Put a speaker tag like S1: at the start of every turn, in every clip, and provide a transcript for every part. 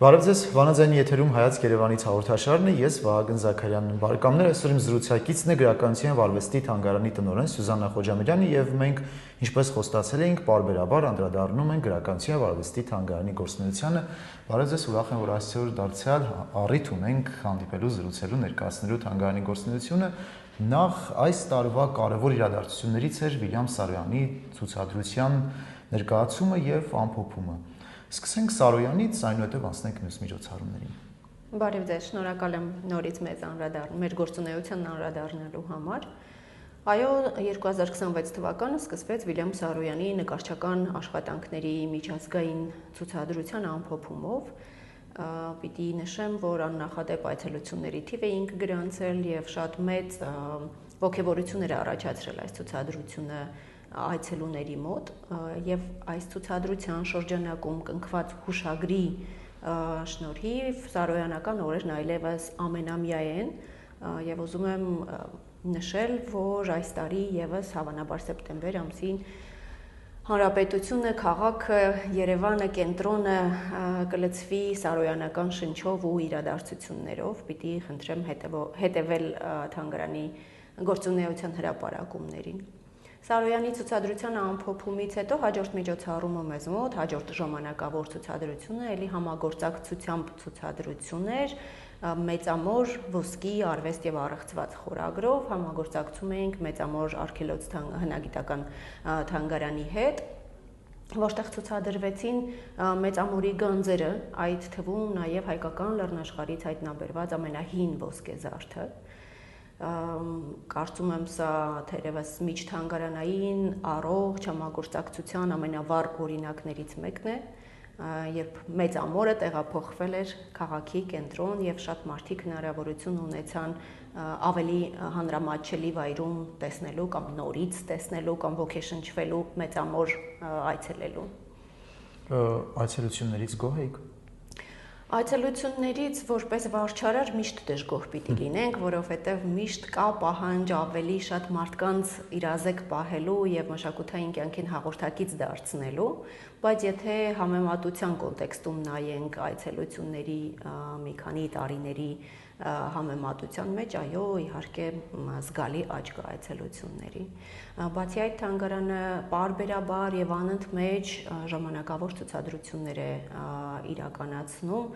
S1: Բարև ձեզ, Վանաձայնի եթերում Հայացք Երևանից հաղորդաշարն է, ես Վահագն Զաքարյանն եմ։ Բարեկամներ, այսօր իմ զրուցակիցն է գրականության եւ արվեստի թանգարանի տնօրեն Սյուզաննա Խոջամիրյանը եւ մենք, ինչպես խոստացել էինք, պարբերաբար անդրադառնում ենք գրականության եւ արվեստի թանգարանի գործունեությանը։ Բարև ձեզ, ուրախ եմ, որ այսօր դարձյալ առիթ ունենք հանդիպելու, զրուցելու, ներկայացնելու թանգարանի գործունեությունը։ Նախ այս տարվա կարևոր իրադարձություններից էր Վիլյամ Սարոյանի ցուցադրության ներկայացումը եւ ամփոփումը։ Սկսենք Սարոյանից, այնուհետև անցնենք մյուս միջոցառումներին։
S2: Բարև ձեզ, շնորհակալ եմ նորից մեր գործունեությանն անդրադառնալու համար։ Այո, 2026 թվականը սկսվեց Վիլյամ Սարոյանի նկարչական աշխատանքների միջազգային ցուցադրության ամփոփումով։ Պիտի նշեմ, որ աննախադեպ այցելությունների թիվ էինք գրանցել եւ շատ մեծ ոգևորություն էր առաջացրել այս ցուցադրությունը այցելուների մոտ եւ այս ցուցադրության շրջանակում կնքված հուշագրի շնորհիվ Սարոյանական օրերն այլևս ամենամյա են եւ ուզում եմ նշել, որ այս տարի եւս հավանաբար սեպտեմբեր ամսին Հանրապետությունը, քաղաքը, Երևանը, կենտրոնը կլցվի Սարոյանական շնչով ու իրադարձություններով։ Պիտի խնդրեմ հետևել թանգարանի գործունեության հրապարակումներին։ Սարոյանի ցուցադրության ամփոփումից հետո հաջորդ միջոցառումը մեզ մոտ, հաջորդ ժամանակավոր ցուցադրությունը էլի համագործակցությամբ ցուցադրություն էր, մեծամոր ոսկի արվեստ եւ առեղծված խորագրով համագործակցում էինք մեծամոր արգելոց հնագիտական թանգարանի հետ, որտեղ ցուցադրվեցին մեծամորի գանձերը, այդ թվում նաեւ հայկական լեռնաշխարհից հայտնաբերված ամենահին ոսկեզարդը։ Կարծում եմ սա թերևս միջթանգարանային առողջ համագործակցության ամենավառ օրինակներից մեկն է, երբ մեծամորը տեղափոխվել էր քաղաքի կենտրոն եւ շատ մարդիկ հնարավորություն ունեցան ավելի հանրամատչելի վայրում տեսնելու կամ նորից տեսնելու կամ ոգեշնչվելու մեծամոր այցելելու։
S1: Այցելություններից գոհ եք։
S2: Այցելություններից որպես վարչարար միշտ դժգոհ պիտի լինենք, որովհետև միշտ կա պահանջ ավելի շատ մարդկանց իրազեկ պահելու եւ մշակութային կյանքին հաղորդակից դարձնելու, բայց եթե համեմատության կոնտեքստում նայենք այցելությունների մի քանի տարիների համեմատության մեջ, այո, իհարկե զգալի աճ կա այցելությունների։ Բացի այդ, թանգարանը պարբերաբար եւ անընդմեջ ժամանակավոր ցուցադրություններ է իրականացնում,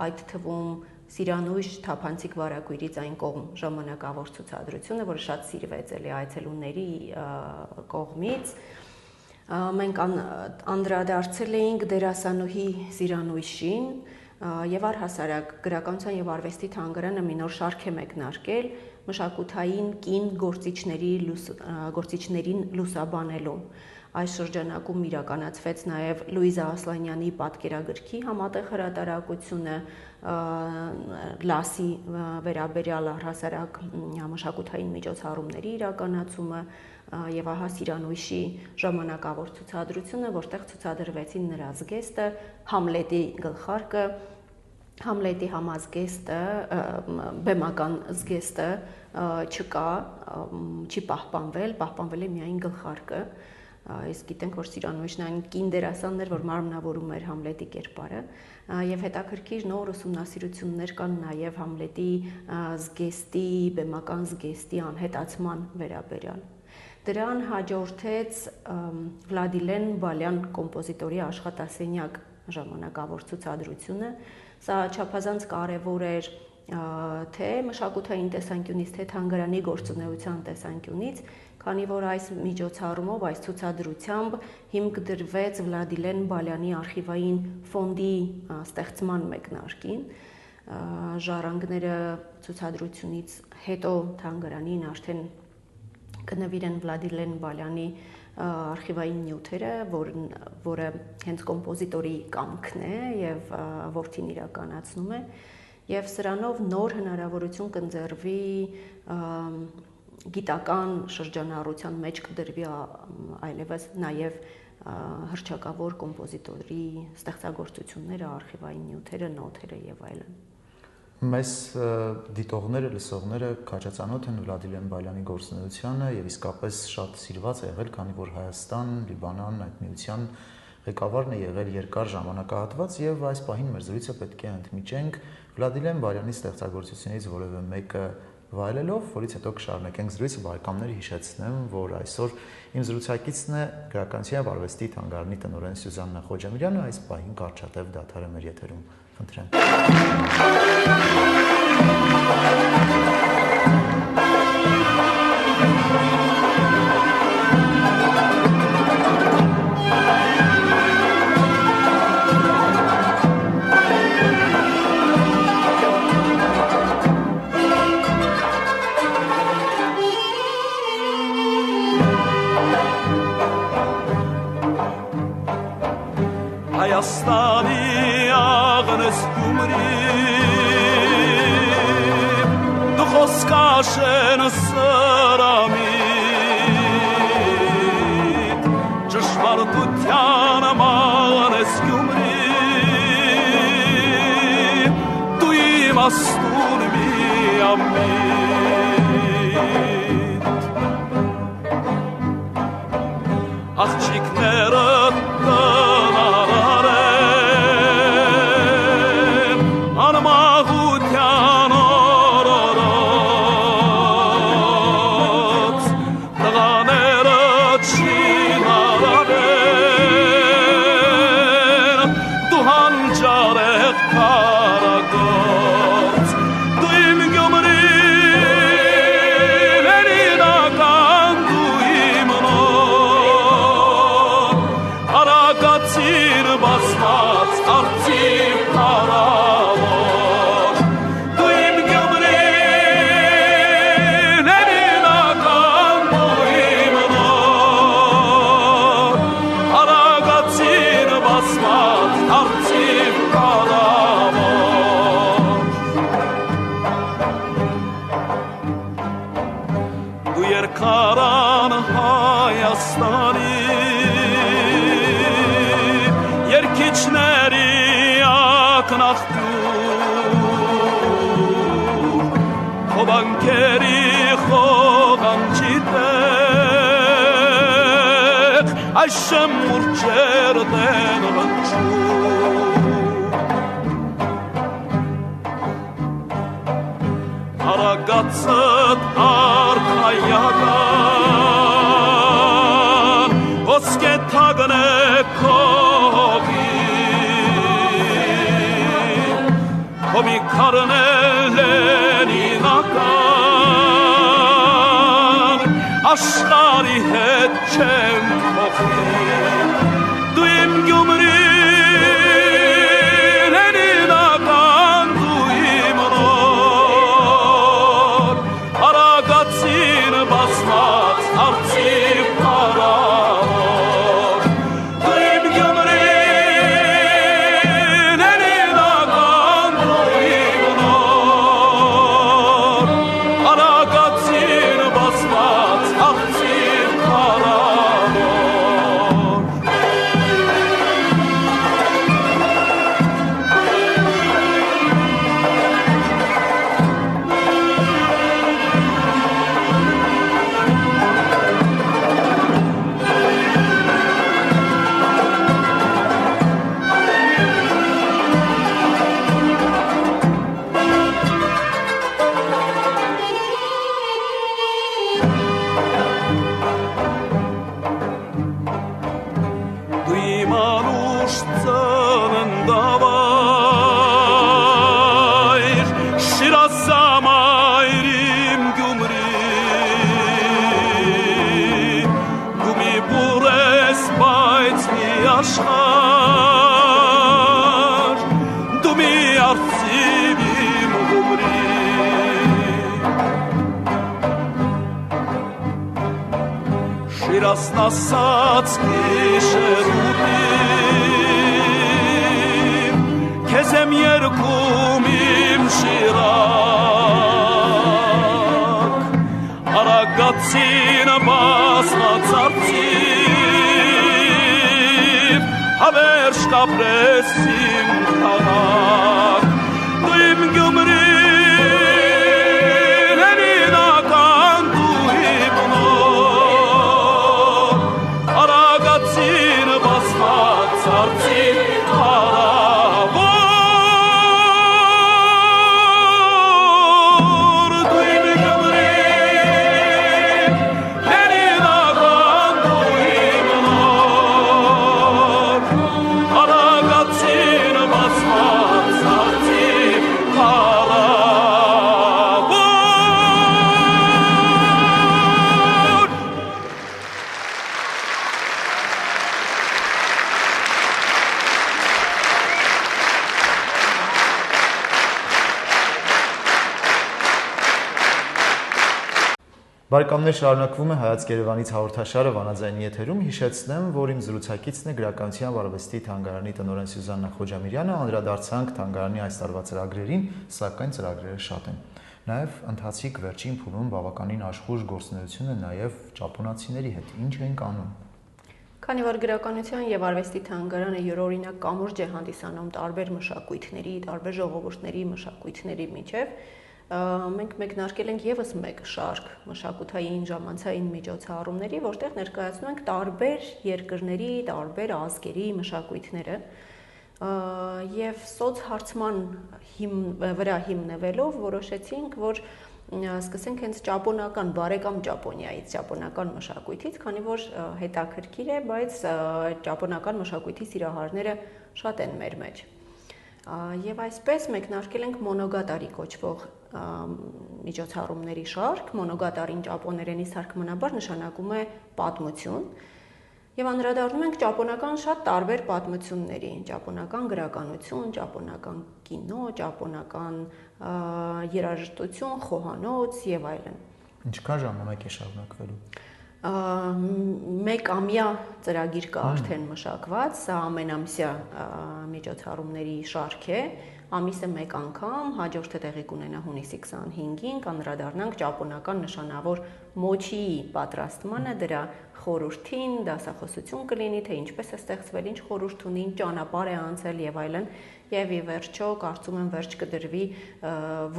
S2: այդ թվում Սիրանույշ թափանցիկ վարակույրից այն կողմ ժամանակավոր ցուցադրությունը, որը շատ սիրվեց էլի այցելուների կողմից։ Մենք անդրադարձել էինք դերասանուհի Սիրանույշին եւ առհասարակ գրականության եւ արվեստի թանգարանը մի նոր շարք է մեկնարկել մշակութային կին գործիչներին լուսաբանելու։ Այս շրջանակում իրականացվեց նաև Լուիզա Ասլանյանի պատկերագրքի համատեղ հրատարակությունը, լասի վերաբերյալ առհասարակ մշակութային միջոցառումների իրականացումը եւ ահա Սիրանույշի ժամանակավոր ցուցադրությունը, որտեղ ցուցադրվեցին նրա զգեստը, Համլետի գլխարկը, Համլետի համազգեստը, բեմական զգեստը չկա, չի պահպանվել է միայն գլխարկը։ Իսկ գիտենք, որ Սիրանույշն այն կին դերասանն էր, որ մարմնավորում էր Համլետի կերպարը, եւ հետաքրքիր նոր ուսումնասիրություններ կան նաեւ Համլետի զգեստի, բեմական զգեստի անհետացման վերաբերյալ։ Դրան հաջորդեց Վլադիլեն Բալյան կոմպոզիտորի աշխատասենյակ ժամանակավոր ցուցադրությունը։ Սա չափազանց կարևոր էր թե մշակութային տեսանկյունից, թե թանգարանի գործունեության տեսանկյունից, քանի որ այս միջոցառումով, այս ցուցադրությամբ հիմք դրվեց Վլադիլեն Բալյանի արխիվային ֆոնդի ստեղծման մեկնարկին։ Ժառանգները ցուցադրությունից հետո թանգարանին արդեն կնվիրեն Վլադիլեն Բալյանի արխիվային նյութերը, որը հենց կոմպոզիտորի կամքն է եւ որդին իրականացնում է, եւ սրանով նոր հնարավորություն կընձեռվի գիտական շրջանառության մեջ կդրվի այլևս նաև հռչակավոր կոմպոզիտորի ստեղծագործությունները, արխիվային նյութերը, նոթերը եւ այլն։
S1: Մեզ դիտողները, լսողները քաջածանոթ են Վլադիլեն Բալյանի գործունեությանը եւ իսկապես շատ սիրված է եղել, քանի որ Հայաստան, Լիբանան այդ միության ղեկավարն է եղել երկար ժամանակահատված եւ այս պահին մեր զրույցը պետք է ընդմիջենք Վլադիմիր Բարյանի ստեղծագործություններից որևէ մեկը վայելելով, որից հետո կշարունակենք զրույցը։ Բարեկամներ, հիշեցնեմ, որ այսօր իմ զրուցակիցն է Գրականության եւ արվեստի թանգարանի տնօրեն Սյուզաննա Խոջամիրյանը, այս պահին կարճատև դադար է մեր եթերում։ Խնդրեմ։
S3: Հայաստանի աղնես Գյումրի դու խոսքաշեն սրամիտ ճշմարտության մանես Գյումրի դու իմաստուն միամիտ աղջիկները Բանկերի խողանջիտեք այշեմ մուրջեր դեն ղնչում Հարագացըտ արքայական ոսկե թագն է կողի Հոմի կարնել Աշխարի հետ չեմ փոխի Դու իմ Գյումրին հենինական դու իմ նոր Արագացին բազմած արծիվ պարավոր Դու իմ Գյումրին հենինական դու իմ նոր Արագացին բազմած աշխար դու մի արծիվ իմ Գյումրի Շիրազն ասաց գիշերուտին քեզ եմ երգում իմ շիրակ Արագացին բազմած արծիվ Հավերժ կապրես իմ քաղաք Դու իմ Գյումրին հենինական դու իմ նոր Արագացին բազմած
S1: Բարեկամներ, շարունակվում է Հայացք Երևանից հաղորդաշարը Վանաձայնի եթերում։ Հիշեցնեմ, որ իմ զրուցակիցն է Գրականության վարվեստի թանգարանի տնօրեն Սյուզաննա Խոջամիրյանը, անդրադարձանք թանգարանի այս տարվա ծրագրերին, սակայն ծրագրերը շատ են։ Նաև ընթացիկ վերջին փուլում բավականին աշխույժ գործունեություն է նաև ճապոնացիների հետ։ Ինչ ենք անում։
S2: Քանի որ Գրականության եւ արվեստի թանգարանը յուրօրինակ կամուրջ է հանդիսանում տարբեր մշակույթների, տարբեր ժողովուրդների մշակույթների միջև, մենք մեկնարկել ենք եւս մեկ շարք մշակութային ժամանցային միջոցառումների, որտեղ ներկայացնում ենք տարբեր երկրների, տարբեր ազգերի մշակույթները եւ սոցհարցման վրա հիմնվելով որոշեցինք, որ սկսենք հենց ճապոնական բարեկամ Ճապոնիայից, ճապոնական մշակույթից, քանի որ հետաքրքիր է, բայց ճապոնական մշակույթի սիրահարները շատ են մեր մեջ։ Եվ այսպես մեկնարկել ենք մոնոգատարի կոչվող միջոցառումների շարք, մոնոգատարին ճապոներենի թարգմանաբար նշանակում է պատմություն, եւ անդրադառնում ենք ճապոնական շատ տարբեր պատմությունների, ճապոնական գրականություն, ճապոնական կինո, ճապոնական երաժշտություն, խոհանոց եւ այլն։
S1: Ինչքան ժամանակ է շարունակվելու։
S2: Մեկ ամյա ծրագիր կա արդեն մշակված, սա ամենամսյա միջոցառումների շարք է, ամիսը մեկ անգամ, հաջորդը տեղի կունենա հունիսի 25-ին, կանդրադառնանք ճապոնական նշանավոր մոչիի պատրաստմանը, դրա խորհրդին, դասախոսություն կլինի, թե ինչպես է ստեղծվել, ինչ խորհուրդ ունի, ինչ ճանապարհ է անցել եւ այլն, եւ ի վերջո կարծում եմ վերջ կդրվի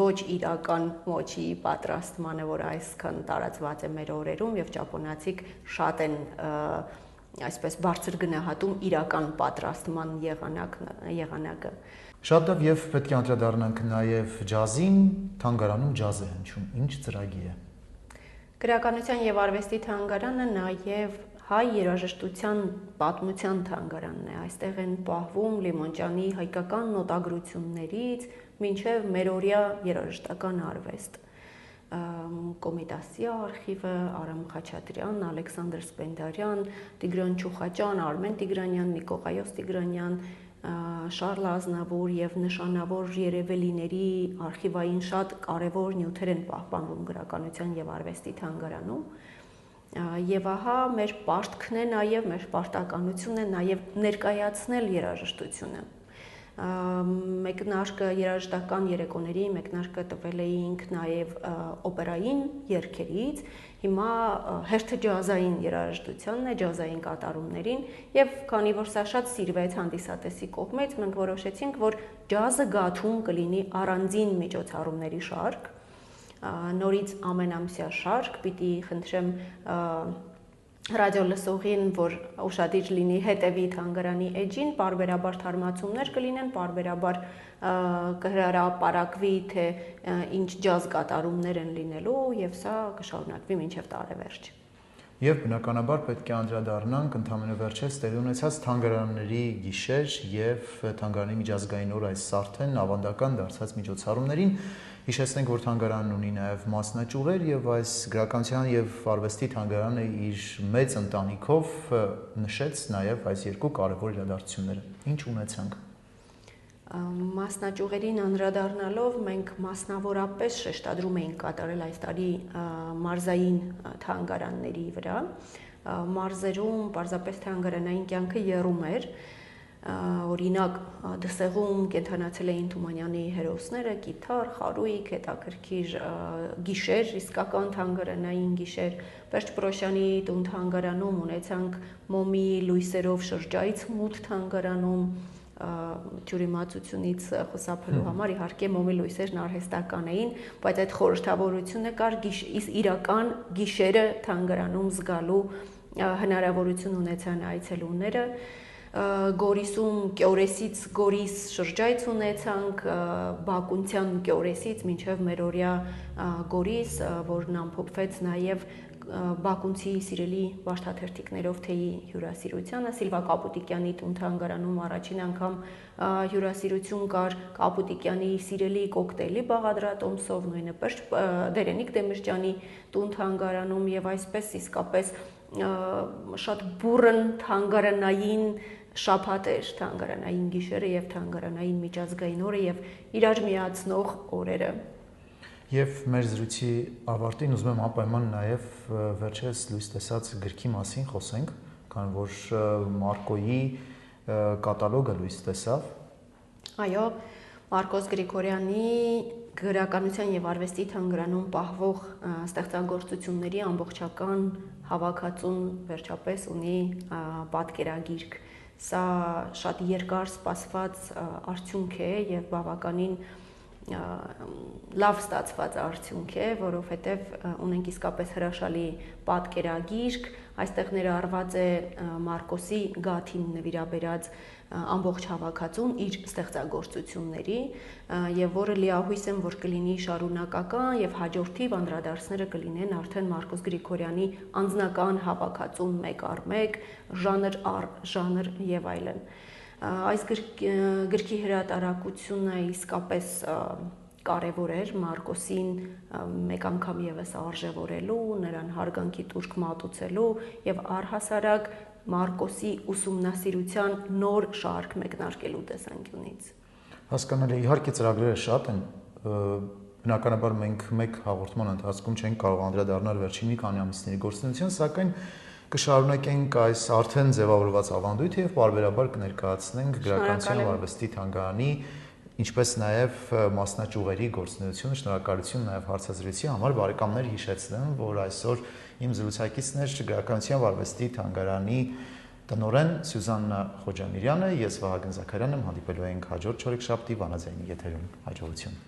S2: ոչ իրական մոչիի պատրաստմանը, որ այսքան տարածված է մեր օրերում եւ ճապոնացիք շատ են այսպես բարձր գնահատում իրական պատրաստման եղանակը։
S1: Շատ լավ, եւ պետք է անդրադառնանք նաեւ ջազին, թանգարանում ջազ է հնչում, ինչ ծրագիր է։
S2: Գրականության եւ արվեստի թանգարանը նաեւ հայ երաժշտության պատմության թանգարանն է։ Այստեղ են պահվում Լիմոնջանի հայկական նոտագրություններից մինչև մերօրյա երաժշտական արվեստ։ Կոմիտասի արխիվը, Արամ Խաչատրյան, Ալեքսանդր Սպենդարյան, Տիգրան Չուխաճան, Արմեն Տիգրանյան, Նիկողայոս Տիգրանյան, Շարլ Ազնավուր եւ նշանավոր երևելիների արխիվային շատ կարևոր նյութեր են պահպանվում Գրականության եւ արվեստի թանգարանում։ Եվ ահա մեր պարտքն է նաեւ, մեր պարտականությունն է նաեւ ներկայացնել երաժշտությունը։ Մեկնարկը երաժշտական երեկոների մեկնարկը տվել էինք նաև օպերային երգերից, հիմա հերթը ջազային երաժշտությանն է, ջազային կատարումներին եւ քանի որ սա շատ սիրվեց հանդիսատեսի կողմից, մենք որոշեցինք, որ ջազը գաթում կլինի առանձին միջոցառումների շարք, նորից ամենամսյա շարք, պիտի խնդրեմ ռադիո լսողին, որ ուշադիր լինի հետևի թանգարանի էջին, պարբերաբար թարմացումներ կլինեն, պարբերաբար կհրապարակվի, թե ինչ ջազ կատարումներ են լինելու եւ սա կշարունակվի մինչեւ տարեվերջ։
S1: Եվ բնականաբար պետք է անդրադառնանք ընդամենը վերջերս տեղի ունեցած թանգարանների գիշեր եւ թանգարանի միջազգային օր այս արդեն ավանդական դարձած միջոցառումներին։ Հիշեցնենք, որ թանգարանն ունի նաև մասնաճյուղեր եւ այս Գրականության եւ արվեստի թանգարանը իր մեծ ընտանիքով նշեց նաև այս երկու կարևոր իրադարձությունները։ Ինչ ունեցանք։
S2: Մասնաճյուղերին անդրադառնալով մենք մասնավորապես շեշտադրում էինք կատարել այս տարի մարզային թանգարանների վրա։ Մարզերում պարզապես թանգարանային կյանքը եռում էր։ Օրինակ Դսեղում կենթանացել էին Թումանյանի հերոսները, Կիթառ, Խարույկ, հետաքրքիր գիշեր, իսկական թանգարանային գիշեր, Պերճպրոշյանի տուն թանգարանում ունեցանք մոմի լույսերով շրջայց մութ թանգարանում, ջուրիմացությունից խուսափելու համար իհարկե մոմի լույսերն արհեստական էին, բայց այդ խորհրդավորությունը կար իրական գիշերը թանգարանում զգալու հնարավորություն ունեցան այցելուները։ Գորիսում Կյորեսից Գորիս շրջայց ունեցանք, Բակունցյան Կյորեսից մինչև մերօրյա Գորիս, որն ամփոփվեց նաև Բակունցի սիրելի վարդաթերթիկներով թեյի հյուրասիրությանը, Սիլվա Կապուտիկյանի տուն թանգարանում առաջին անգամ հյուրասիրություն կար Կապուտիկյանի սիրելի կոկտեյլի բաղադրատոմսով, նույնը Դերենիկ Դեմիրճյանի տուն թանգարանում եւ այսպես իսկապես շատ բուրըն թանգարանային շաբաթ էր, թանգարանային գիշերը եւ թանգարանային միջազգային օրը եւ իրար միացնող օրերը։
S1: Եվ մեր զրույցի ավարտին ուզում եմ անպայման նաև վերջերս լույս տեսած գրքի մասին խոսենք, քանի որ Մարկոյի կատալոգը լույս տեսավ։
S2: Այո, Մարկոս Գրիգորյանի գրականության եւ արվեստի թանգարանում պահվող ստեղծագործությունների ամբողջական հավաքածուն վերջապես ունի պատկերագիրք։ Սա շատ երկար սպասված արդյունք է եւ բավականին լավ ստացված արդյունք է, որովհետև ունենք իսկապես հրաշալի պատկերագիրք, այստեղ ներառված է Մարկոսի գաթին նվիրաբերած ամբողջ հավաքածուն իր ստեղծագործությունների եւ որը լիահույս եմ, որ կլինի շարունակական եւ հաջորդիվ անդրադարձները կլինեն արդեն Մարկոս Գրիգորյանի անձնական հավաքածուն մեկ առ մեկ, ժանր առ ժանր եւ այլն։ Այս գրքի հրատարակությունը իսկապես կարևոր էր Մարկոսին մեկ անգամ եւս արժևորելու, նրան հարգանքի տուրք մատուցելու եւ առհասարակ Մարկոսի ուսումնասիրության նոր շարք մեկնարկելու տեսանկյունից։
S1: Հասկանալի, իհարկե ծրագրերը շատ են, բնականաբար մենք մեկ հաղորդման ընթացքում չենք կարող անդրադառնալ վերջին մի քանի ամիսների գործունեության, սակայն կշարունակենք այս արդեն ձևավորված ավանդույթը եւ բարբերաբար կներկայացնենք գրականության եւ արվեստի թանգարանի, ինչպես նաեւ մասնաճյուղերի գործունեությունը։ Շնորհակալություն նաեւ հարցազրույցի համար։ Բարեկամներ, հիշեցնեմ, որ այսօր իմ զրուցակիցն էր գրականության եւ արվեստի թանգարանի տնօրեն Սյուզաննա Խոջամիրյանը, ես Վահագն Զաքարյանն եմ, հանդիպելու ենք հաջորդ չորեքշաբթի վանաձայնի եթերում։ Հաջողություն։